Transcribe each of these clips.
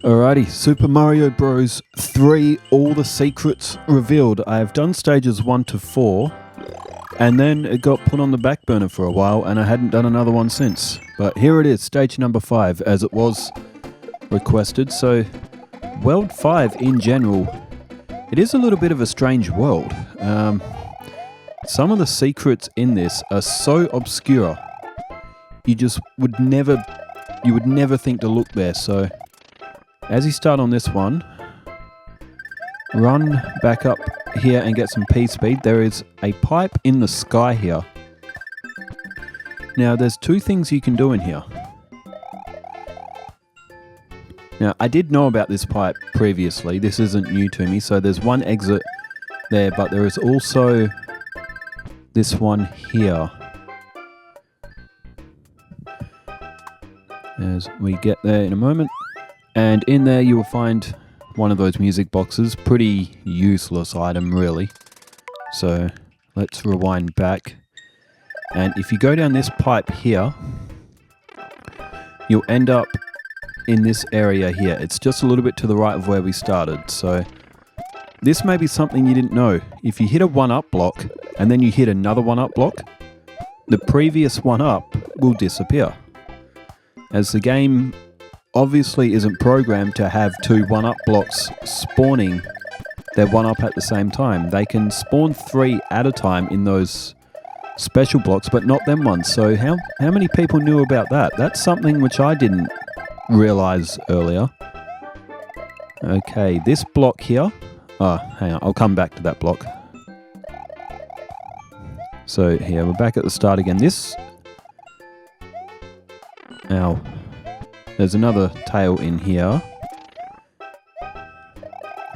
Alrighty, Super Mario Bros. 3, all the secrets revealed. I have done stages 1 to 4, and then it got put on the back burner for a while, and I hadn't done another one since. But here it is, stage number 5, as it was requested. So, World 5 in general, it is a little bit of a strange world. Some of the secrets in this are so obscure, you would never think to look there. So, as you start on this one, run back up here and get some P-speed. There is a pipe in the sky here. Now, there's two things you can do in here. Now, I did know about this pipe previously. This isn't new to me. So there's one exit there, but there is also this one here. As we get there in a moment. And in there you will find one of those music boxes. Pretty useless item, really. So let's rewind back. And if you go down this pipe here, you'll end up in this area here. It's just a little bit to the right of where we started. So this may be something you didn't know. If you hit a 1-up block and then you hit another 1-up block, the previous 1-up will disappear. As the game obviously isn't programmed to have two 1-up blocks spawning their 1-up at the same time. They can spawn 3 at a time in those special blocks, but not them ones. So how many people knew about that? That's something which I didn't realize earlier. Okay, this block here. Oh, hang on, I'll come back to that block. So here, we're back at the start again. Ow. There's another tail in here.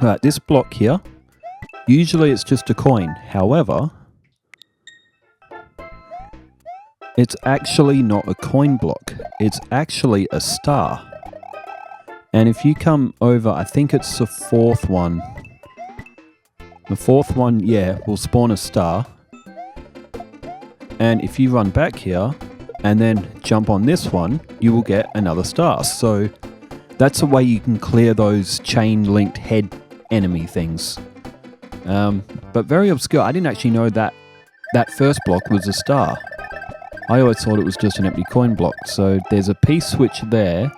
Right, this block here, usually it's just a coin. However, it's actually not a coin block. It's actually a star. And if you come over, I think it's the fourth one. The fourth one, yeah, will spawn a star. And if you run back here, and then jump on this one, you will get another star. So that's a way you can clear those chain-linked head enemy things. But very obscure. I didn't actually know that first block was a star. I always thought it was just an empty coin block. So there's a P-switch there.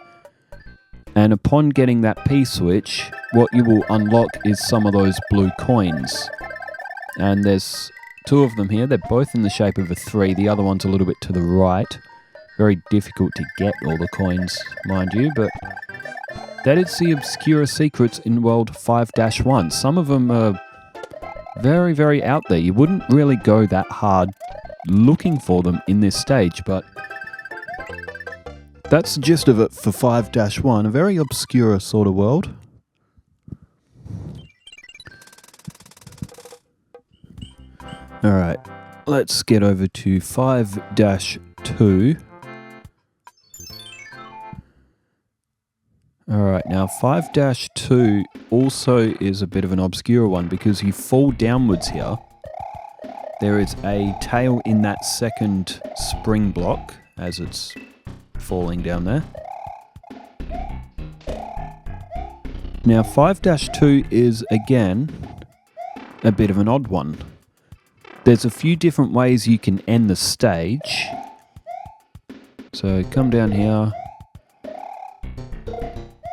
And upon getting that P-switch, what you will unlock is some of those blue coins. And there's 2 of them here. They're both in the shape of a 3. The other one's a little bit to the right. Very difficult to get all the coins, mind you, but that is the obscure secrets in World 5-1. Some of them are very, very out there. You wouldn't really go that hard looking for them in this stage, but that's the gist of it for 5-1. A very obscure sort of world. Alright, let's get over to 5-2. Alright, now 5-2 also is a bit of an obscure one because you fall downwards here. There is a tail in that second spring block as it's falling down there. Now 5-2 is again a bit of an odd one. There's a few different ways you can end the stage. So come down here.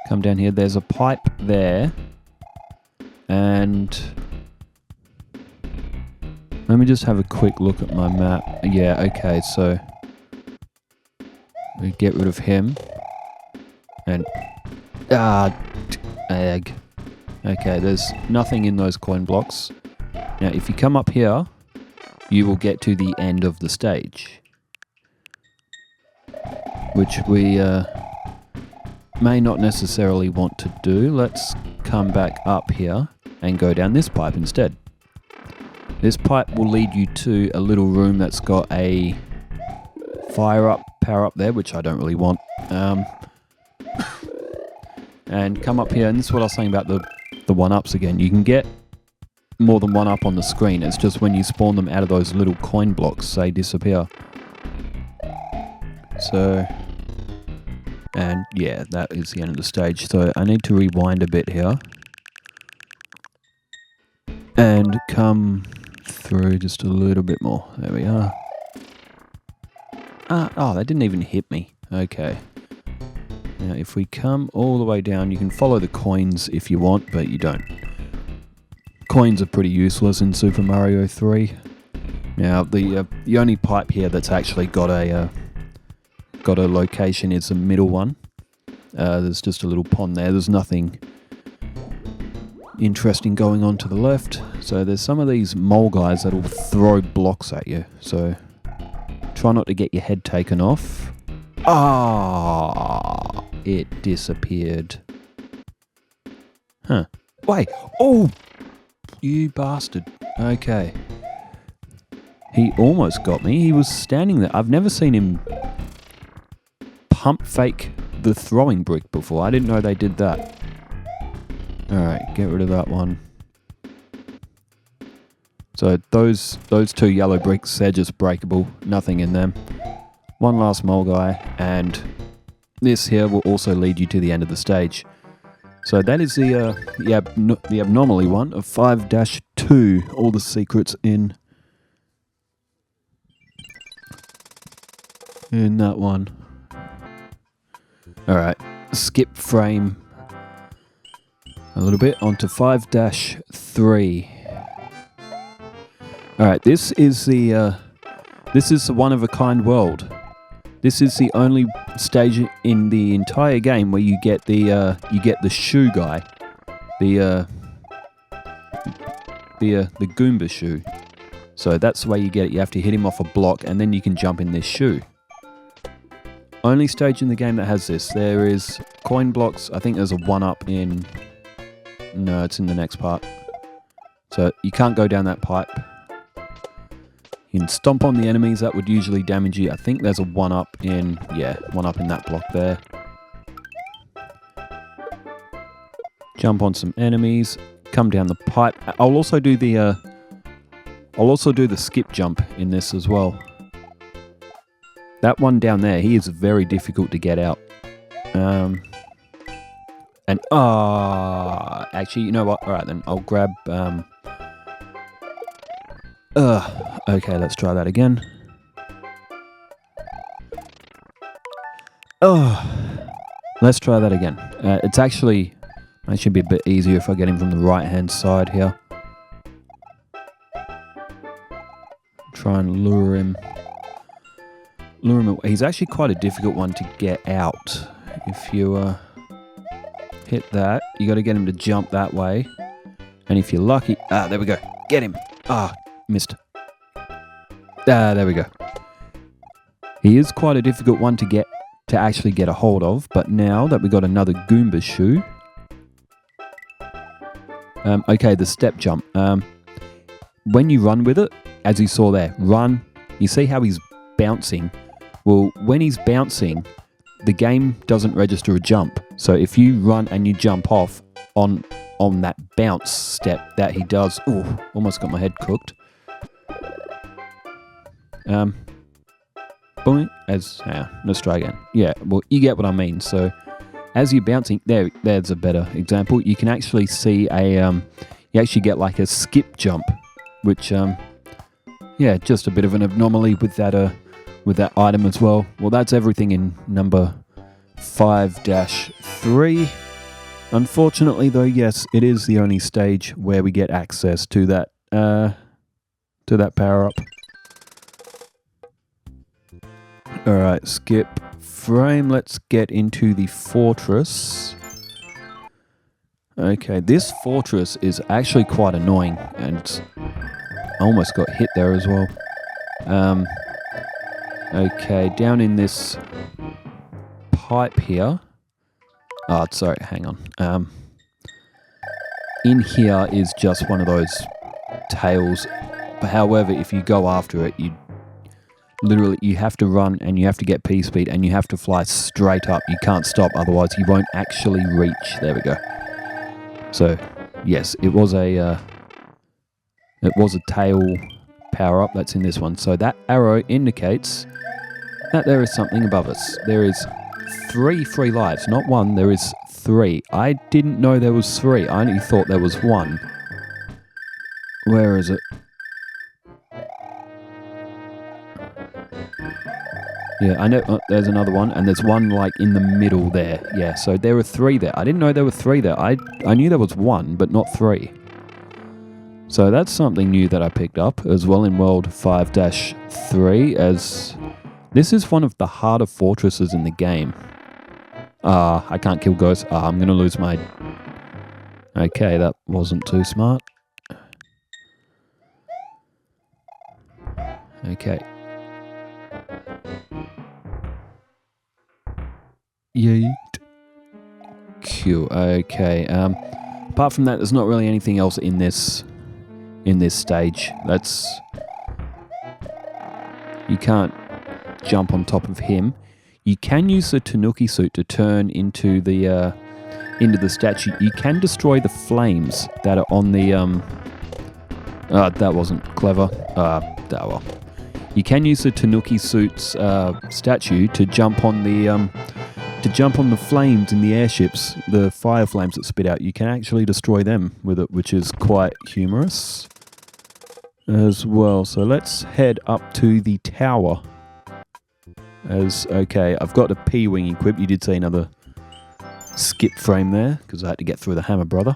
Come down here. There's a pipe there. And let me just have a quick look at my map. Yeah, okay, so we get rid of him. And egg. Okay, there's nothing in those coin blocks. Now if you come up here, you will get to the end of the stage, which we may not necessarily want to do. Let's come back up here and go down this pipe instead. This pipe will lead you to a little room that's got a power up there, which I don't really want. And come up here, and this is what I was saying about the 1-ups again. You can get more than 1-up on the screen. It's just when you spawn them out of those little coin blocks, they disappear. So And yeah, that is the end of the stage. So I need to rewind a bit here. And come through just a little bit more. There we are. Oh, that didn't even hit me. Okay. Now, if we come all the way down, you can follow the coins if you want, but you don't. Coins are pretty useless in Super Mario 3. Now, the only pipe here that's actually got a location is the middle one. There's just a little pond there. There's nothing interesting going on to the left. So there's some of these mole guys that'll throw blocks at you. So try not to get your head taken off. Ah, it disappeared. Huh. Wait. Oh, you bastard. Okay. He almost got me. He was standing there. I've never seen him pump fake the throwing brick before. I didn't know they did that. Alright, get rid of that one. So those two yellow bricks, they're just breakable. Nothing in them. One last mole guy, and this here will also lead you to the end of the stage. So that is the abnormally one of 5-2. All the secrets in that one. Alright, skip frame a little bit onto 5-3. Alright, this is the one of a kind world. This is the only stage in the entire game where you get the shoe guy, the Goomba shoe. So that's the way you get it. You have to hit him off a block, and then you can jump in this shoe. Only stage in the game that has this. There is coin blocks. I think there's a 1-up in... No, it's in the next part. So you can't go down that pipe. You can stomp on the enemies. That would usually damage you. I think there's a 1-up in... Yeah, 1-up in that block there. Jump on some enemies. Come down the pipe. I'll also do the skip jump in this as well. That one down there, he is very difficult to get out. Actually, you know what? Alright then, I'll grab... okay, let's try that again. Let's try that again. It should be a bit easier if I get him from the right-hand side here. Try and lure him. He's actually quite a difficult one to get out. If you hit that, you got to get him to jump that way. And if you're lucky... there we go. Get him. Missed. There we go. He is quite a difficult one to actually get a hold of, but now that we got another Goomba shoe... okay, the step jump. When you run with it, as you saw there, run, you see how he's bouncing? Well, when he's bouncing, the game doesn't register a jump. So if you run and you jump off on that bounce step that he does... Ooh, almost got my head cooked. Boing, let's try again. Yeah, well, you get what I mean. So as you're bouncing, there's a better example. You can actually see you actually get like a skip jump, which, yeah, just a bit of an anomaly with that item as well. Well, that's everything in number 5-3. Unfortunately, though, yes, it is the only stage where we get access to that power-up. Alright, skip frame. Let's get into the fortress. Okay, this fortress is actually quite annoying, and I almost got hit there as well. Okay, down in this pipe here. Sorry, hang on. In here is just one of those tails. However, if you go after it, you have to run and you have to get P speed and you have to fly straight up. You can't stop, otherwise you won't actually reach. There we go. So, yes, it was a tail power up that's in this one. So that arrow indicates that there is something above us. There is 3 free lives. Not 1, there is 3. I didn't know there was 3. I only thought there was 1. Where is it? Yeah, I know. Oh, there's another one, and there's one like in the middle there. Yeah, so there were 3 there. I didn't know there were 3 there. I knew there was 1, but not 3. So that's something new that I picked up as well in World 5-3, as this is one of the harder fortresses in the game. I can't kill ghosts. I'm going to lose my... Okay, that wasn't too smart. Okay. Yeet. Q. Okay. Apart from that, there's not really anything else in this stage. You can't jump on top of him. You can use the Tanuki suit to turn into the statue. You can destroy the flames that are on the that wasn't clever. Well. You can use the Tanuki suit's statue to jump on the flames in the airships, the fire flames that spit out. You can actually destroy them with it, which is quite humorous as well. So let's head up to the tower. Okay, I've got a P-wing equipped. You did see another skip frame there, because I had to get through the hammer, brother.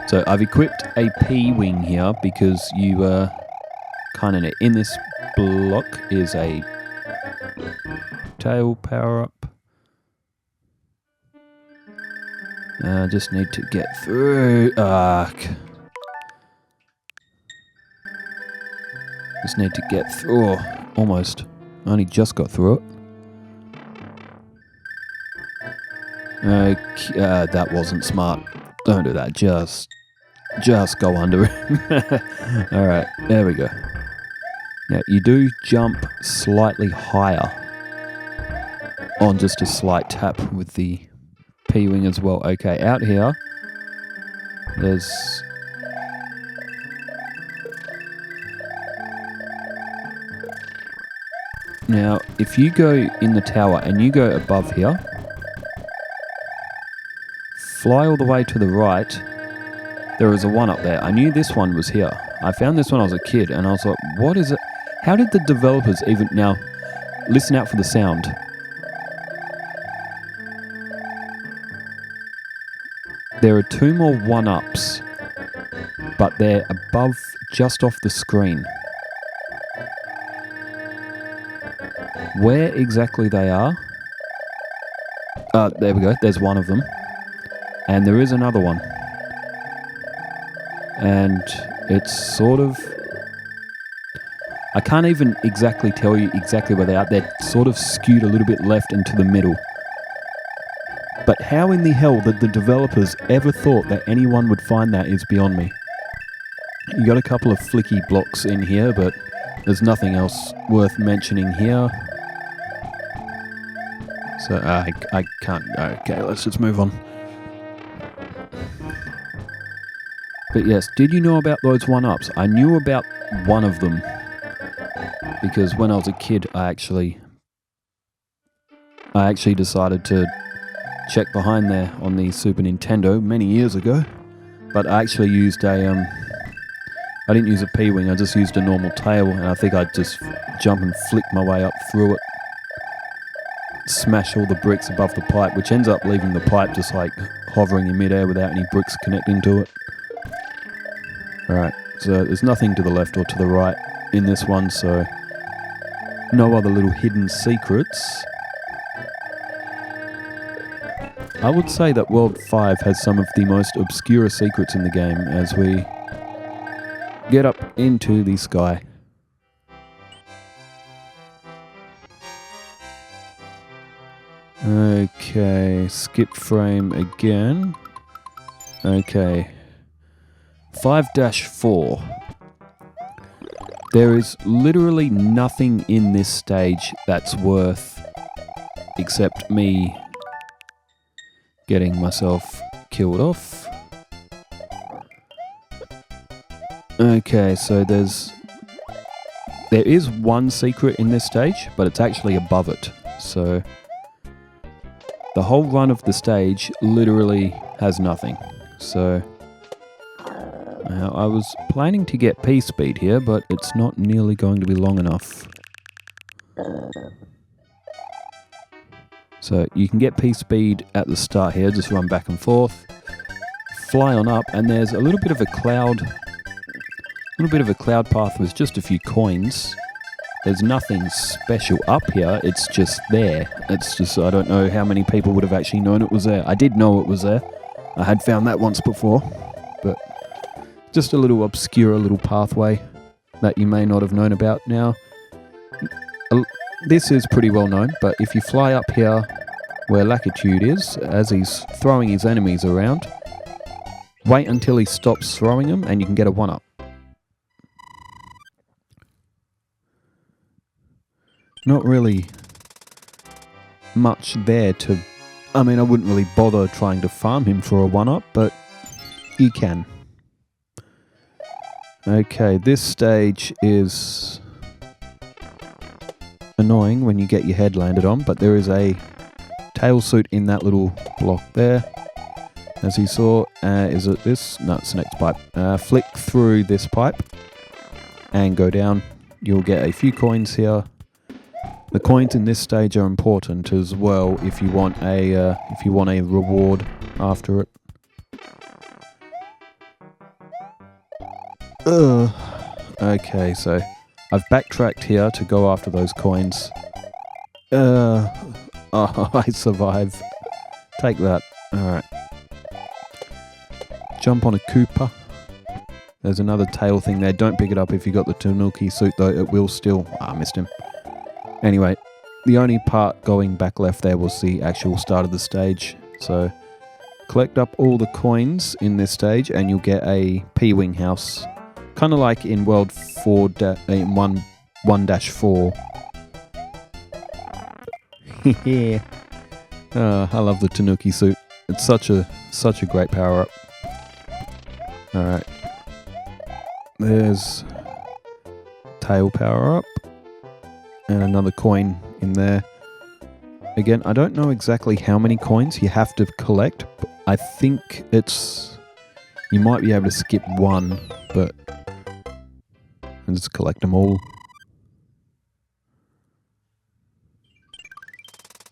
So I've equipped a P-wing here, because you kind of in this block is a tail power-up. Just need to get through. Just need to get through. Oh, almost. I only just got through it. Okay, that wasn't smart. Don't do that. Just go under it. Alright, there we go. Now, you do jump slightly higher on just a slight tap with the P-wing as well. Okay, out here, there's... Now, if you go in the tower and you go above here, fly all the way to the right, there is a one up there. I knew this one was here. I found this when I was a kid, and I was like, what is it? How did the developers even... Now, listen out for the sound. There are 2 more one-ups, but they're above, just off the screen. Where exactly they are? There we go. There's one of them. And there is another one. And it's sort of... I can't even exactly tell you exactly where they are. They're sort of skewed a little bit left and to the middle. But how in the hell did the developers ever thought that anyone would find that is beyond me. You got a couple of flicky blocks in here, but there's nothing else worth mentioning here. So I can't... Okay, let's just move on. But yes, did you know about those one-ups? I knew about one of them, because when I was a kid, I actually decided to check behind there on the Super Nintendo many years ago. But I actually used a... I didn't use a P-wing, I just used a normal tail, and I think I'd just jump and flick my way up through it. Smash all the bricks above the pipe, which ends up leaving the pipe just like hovering in midair without any bricks connecting to it. Alright, so there's nothing to the left or to the right in this one, so no other little hidden secrets. I would say that World 5 has some of the most obscure secrets in the game as we get up into the sky. Okay, skip frame again. Okay. 5-4. There is literally nothing in this stage that's worth except me getting myself killed off. Okay, so there is one secret in this stage, but it's actually above it. So The whole run of the stage literally has nothing. So I was planning to get P speed here, but it's not nearly going to be long enough. So you can get P speed at the start here, just run back and forth, fly on up, and there's a little bit of a cloud path with just a few coins. There's nothing special up here, it's just there. It's just, I don't know how many people would have actually known it was there. I did know it was there. I had found that once before, but just a little obscure little pathway that you may not have known about. Now, this is pretty well known, but if you fly up here where Latitude is, as he's throwing his enemies around, wait until he stops throwing them and you can get a 1-up. Not really much there to... I mean, I wouldn't really bother trying to farm him for a 1-up, but you can. Okay, this stage is annoying when you get your head landed on, but there is a tail suit in that little block there. As you saw, is it this? No, it's the next pipe. Flick through this pipe and go down. You'll get a few coins here. The coins in this stage are important as well if you want a reward after it. Okay, so I've backtracked here to go after those coins. Oh, I survive. Take that. Alright. Jump on a Koopa. There's another tail thing there. Don't pick it up if you got the Tanuki suit though. It will still... I missed him. Anyway, the only part going back left there was the actual start of the stage. So, collect up all the coins in this stage and you'll get a P-Wing house. Kind of like in World 4, in 1-4. Yeah. I love the Tanuki suit. It's such a great power-up. Alright. There's tail power-up. And another coin in there. Again, I don't know exactly how many coins you have to collect. But I think it's... You might be able to skip one, but... And just collect them all.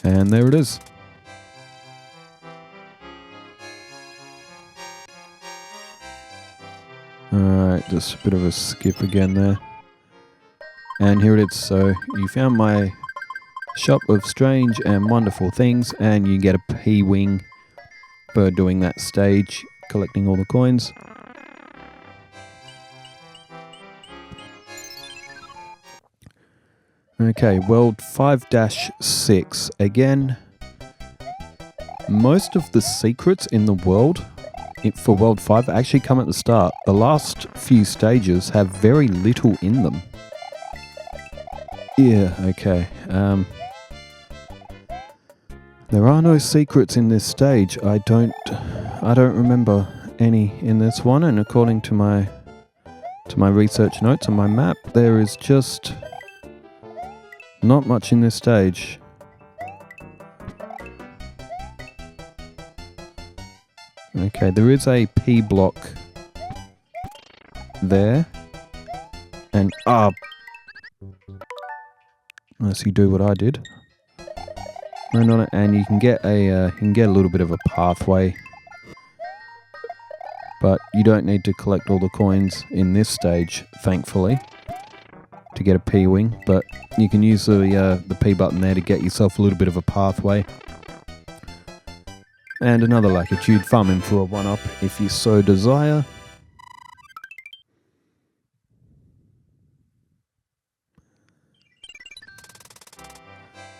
And there it is. Alright, just a bit of a skip again there. And here it is. So you found my shop of strange and wonderful things, and you get a P-Wing for doing that stage, collecting all the coins. Okay, World 5-6. Again, most of the secrets in the world for World 5 actually come at the start. The last few stages have very little in them. Yeah, okay. There are no secrets in this stage. I don't remember any in this one, and according to my research notes on my map, there is just not much in this stage. Okay, there is a P block there, and unless you do what I did, run on it, and you can get a little bit of a pathway, but you don't need to collect all the coins in this stage, thankfully, to get a P-Wing. But you can use the P button there to get yourself a little bit of a pathway. And another Latitude, farm him for a 1-up if you so desire.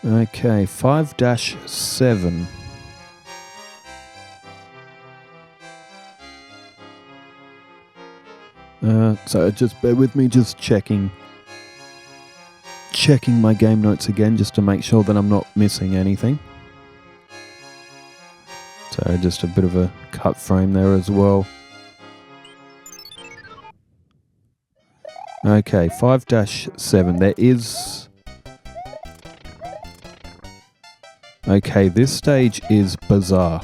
Okay, 5-7. So just bear with me, just checking my game notes again, just to make sure that I'm not missing anything. So just a bit of a cut frame there as well. Okay, 5-7. Okay, this stage is bizarre.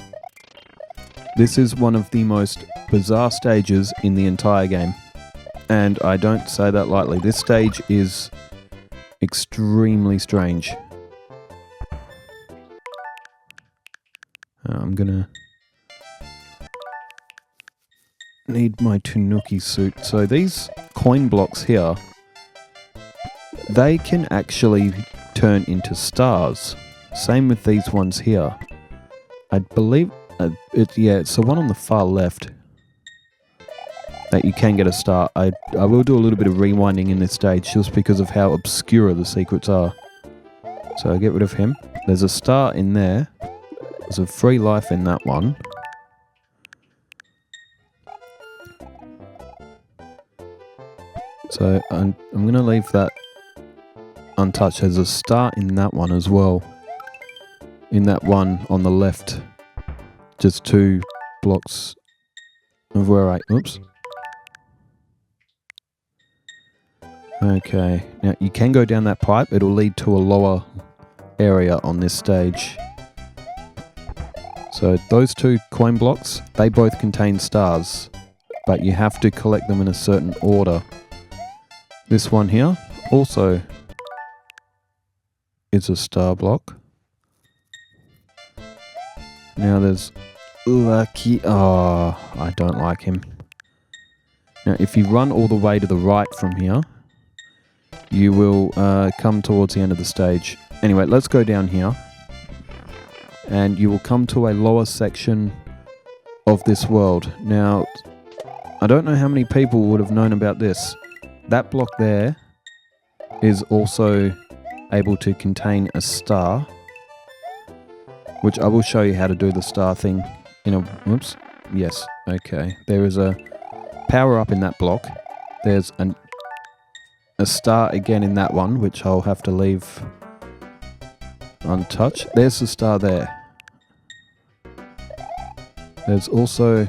This is one of the most bizarre stages in the entire game. And I don't say that lightly. This stage is extremely strange. I'm gonna need my Tanuki suit. So these coin blocks here, they can actually turn into stars. Same with these ones here. I believe, it's the one on the far left that you can get a star. I will do a little bit of rewinding in this stage just because of how obscure the secrets are. So I get rid of him. There's a star in there. There's a free life in that one. So I'm going to leave that untouched. There's a star in that one as well. In that one on the left. Just 2 blocks of where I... Oops. Okay. Now you can go down that pipe. It'll lead to a lower area on this stage. So those 2 coin blocks, they both contain stars. But you have to collect them in a certain order. This one here also is a star block. Now there's Lucky. Oh, I don't like him. Now if you run all the way to the right from here, you will come towards the end of the stage. Anyway, let's go down here. And you will come to a lower section of this world. Now, I don't know how many people would have known about this. That block there is also able to contain a star, which I will show you how to do the star thing in a... Whoops. Yes. Okay. There is a power up in that block. There's a star again in that one, which I'll have to leave untouched. There's the star there. There's also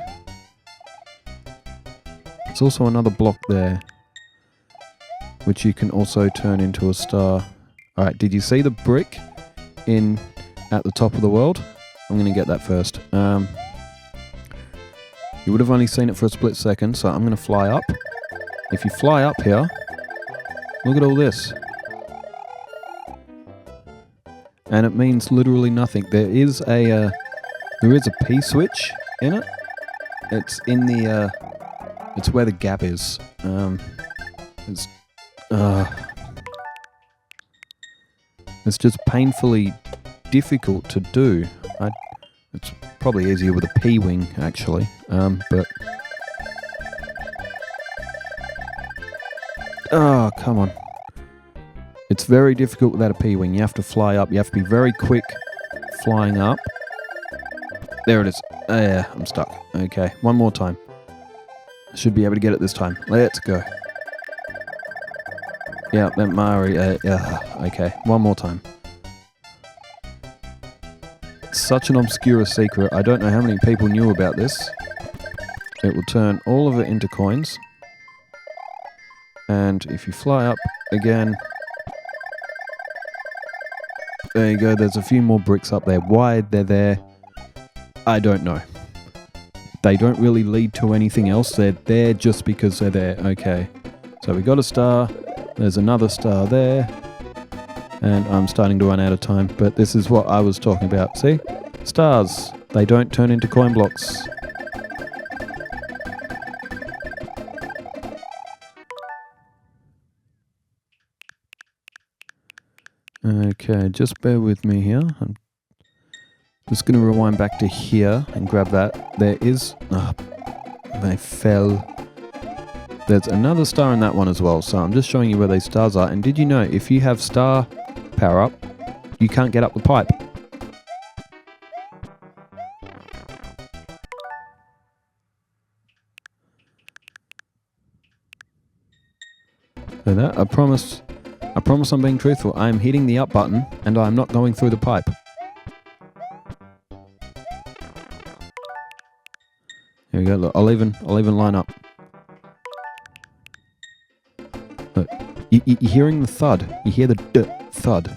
another block there, which you can also turn into a star. Alright, did you see the brick at the top of the world? I'm going to get that first. You would have only seen it for a split second, so I'm going to fly up. If you fly up here, look at all this. And it means literally nothing. There is a P switch in it. It's in the it's where the gap is. It's just painfully difficult to do. It's probably easier with a P-wing actually, but oh, come on. It's very difficult without a P-wing. You have to fly up. You have to be very quick flying up. There it is. Yeah, I'm stuck. Okay, one more time. I should be able to get it this time. Let's go. Yeah, that Mari. Okay, one more time. It's such an obscure secret. I don't know how many people knew about this. It will turn all of it into coins. And if you fly up again... There you go, there's a few more bricks up there. Why they're there, I don't know. They don't really lead to anything else. They're there just because they're there. Okay, so we got a star. There's another star there. And I'm starting to run out of time, but this is what I was talking about. See? Stars. They don't turn into coin blocks. Okay, just bear with me here. I'm just going to rewind back to here and grab that. There is... they fell. There's another star in that one as well, so I'm just showing you where these stars are. And did you know, if you have star power up, you can't get up the pipe. So that, I promise I'm being truthful. I am hitting the up button and I am not going through the pipe. Here we go, look, I'll even line up. Look, you're hearing the thud. You hear the thud.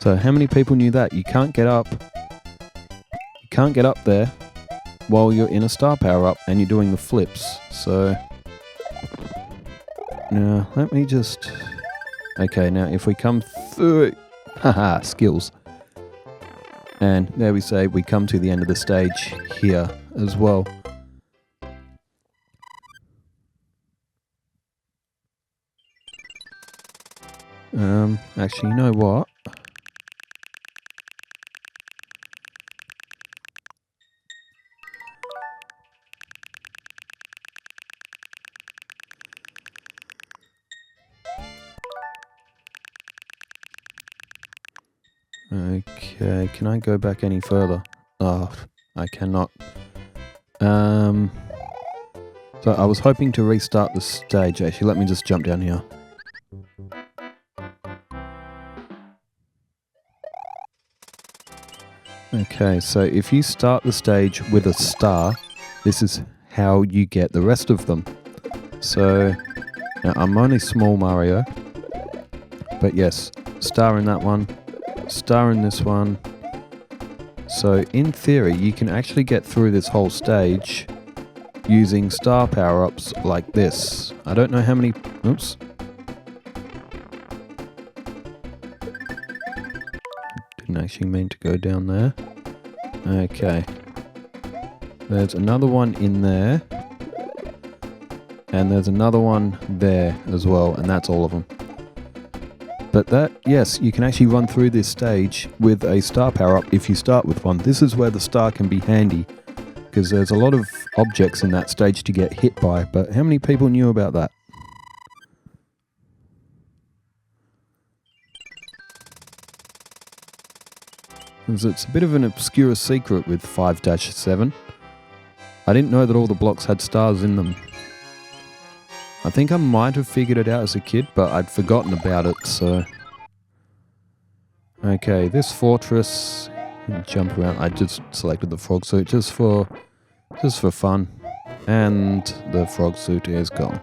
So how many people knew that? You can't get up. You can't get up there while you're in a star power up and you're doing the flips. So now let me just... Okay, now if we come through... Haha, skills. And there we say we come to the end of the stage here as well. Actually, you know what? Okay, can I go back any further? Oh, I cannot. So I was hoping to restart the stage. Actually, let me just jump down here. Okay, so if you start the stage with a star, this is how you get the rest of them. So, now I'm only small Mario, but yes, star in that one, star in this one. So in theory, you can actually get through this whole stage using star power-ups like this. I don't know how many... Oops. Didn't actually mean to go down there. Okay. There's another one in there. And there's another one there as well, and that's all of them. But that, yes, you can actually run through this stage with a star power-up if you start with one. This is where the star can be handy, because there's a lot of objects in that stage to get hit by, but how many people knew about that? Because it's a bit of an obscure secret with 5-7. I didn't know that all the blocks had stars in them. I think I might have figured it out as a kid, but I'd forgotten about it, so... Okay, this fortress... Jump around. I just selected the frog suit just for fun. And the frog suit is gone.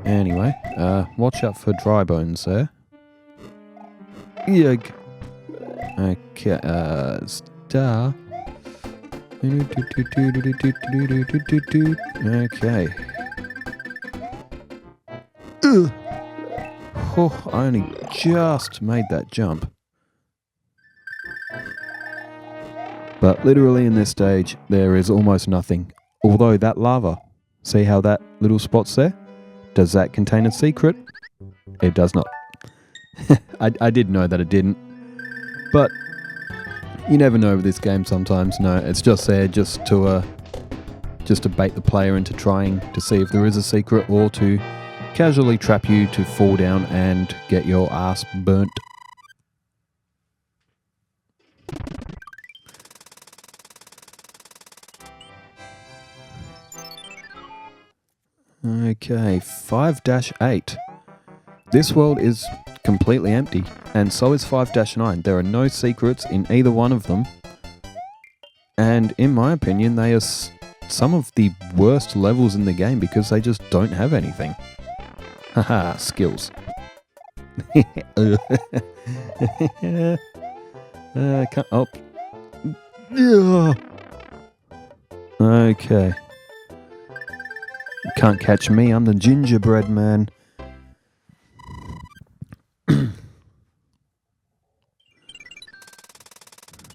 Anyway, watch out for dry bones there. Yug. Okay, star. Okay. Ugh. Oh, I only just made that jump. But literally in this stage, there is almost nothing. Although that lava, see how that little spot's there? Does that contain a secret? It does not. I did know that it didn't. But you never know with this game sometimes. No, it's just there just to bait the player into trying to see if there is a secret, or to casually trap you to fall down and get your ass burnt. Okay, 5-8. This world is completely empty, and so is 5-9. There are no secrets in either one of them, and in my opinion, they are some of the worst levels in the game because they just don't have anything. Haha, skills. Can't, oh. Okay. You can't catch me, I'm the gingerbread man.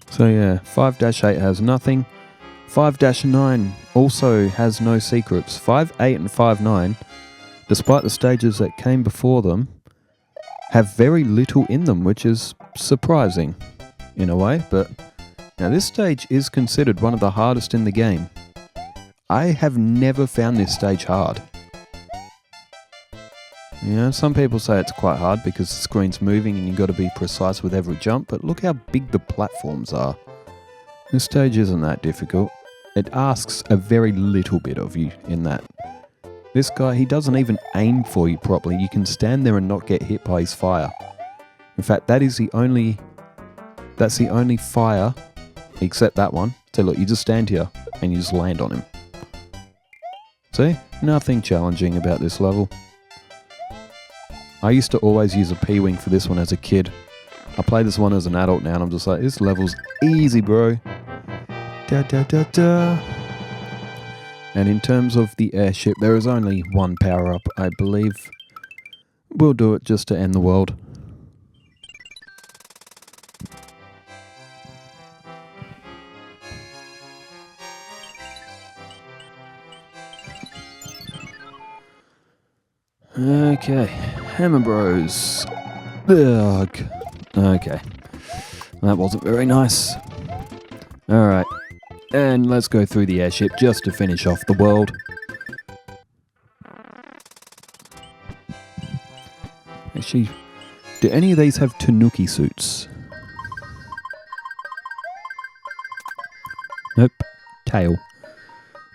So yeah, 5-8 has nothing. 5-9 also has no secrets. 5-8 and 5-9, despite the stages that came before them, have very little in them, which is surprising in a way. But now this stage is considered one of the hardest in the game. I have never found this stage hard. You know, some people say it's quite hard because the screen's moving and you've got to be precise with every jump, but look how big the platforms are. This stage isn't that difficult. It asks a very little bit of you in that. This guy, he doesn't even aim for you properly. You can stand there and not get hit by his fire. In fact, that's the only fire, except that one. So look, you just stand here and you just land on him. See? Nothing challenging about this level. I used to always use a P-Wing for this one as a kid. I play this one as an adult now, and I'm just like, this level's easy, bro. Da da da da. And in terms of the airship, there is only one power-up, I believe. We'll do it just to end the world. Okay, Hammer Bros. Ugh. Okay, that wasn't very nice. Alright, and let's go through the airship just to finish off the world. Actually, do any of these have Tanuki suits? Nope, tail.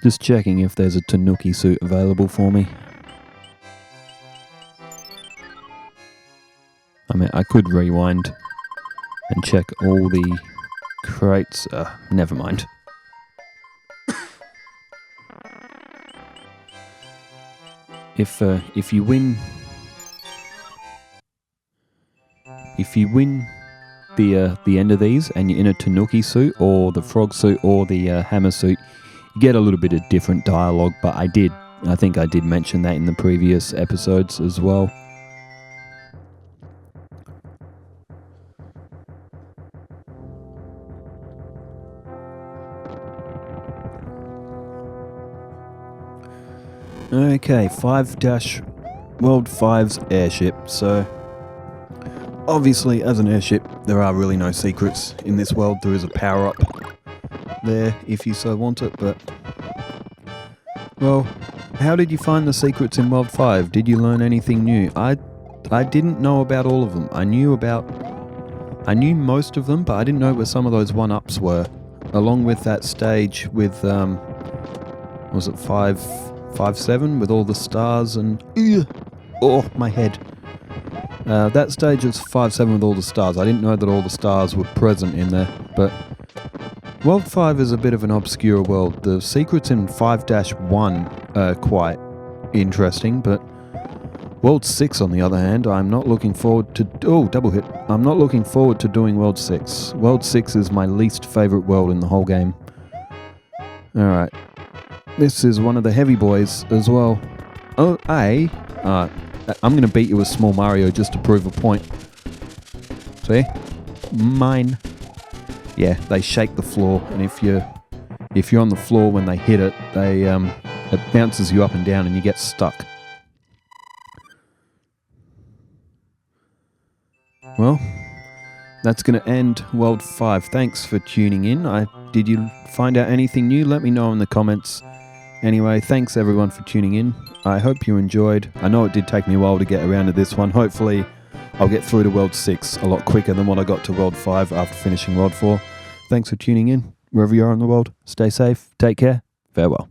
Just checking if there's a Tanuki suit available for me. I mean, I could rewind and check all the crates. Never mind. If you win the end of these and you're in a Tanuki suit or the frog suit or the hammer suit, you get a little bit of different dialogue. But I think I did mention that in the previous episodes as well. Okay, 5-World 5's airship. So, obviously, as an airship, there are really no secrets in this world. There is a power-up there, if you so want it, but... Well, how did you find the secrets in World 5? Did you learn anything new? I didn't know about all of them. I knew most of them, but I didn't know where some of those 1-ups were. Along with that stage with, was it 5-7 with all the stars and... Oh, my head. That stage was 5-7 with all the stars. I didn't know that all the stars were present in there, but... World 5 is a bit of an obscure world. The secrets in 5-1 are quite interesting, but... World 6, on the other hand, I'm not looking forward to... Oh, double hit. I'm not looking forward to doing World 6. World 6 is my least favourite world in the whole game. Alright. This is one of the heavy boys as well. Oh, I'm going to beat you with Small Mario just to prove a point. See? Mine. Yeah, they shake the floor, and if you're on the floor when they hit it, it bounces you up and down and you get stuck. Well, that's going to end World 5. Thanks for tuning in. Did you find out anything new? Let me know in the comments. Anyway, thanks everyone for tuning in. I hope you enjoyed. I know it did take me a while to get around to this one. Hopefully, I'll get through to World 6 a lot quicker than what I got to World 5 after finishing World 4. Thanks for tuning in. Wherever you are in the world, stay safe, take care, farewell.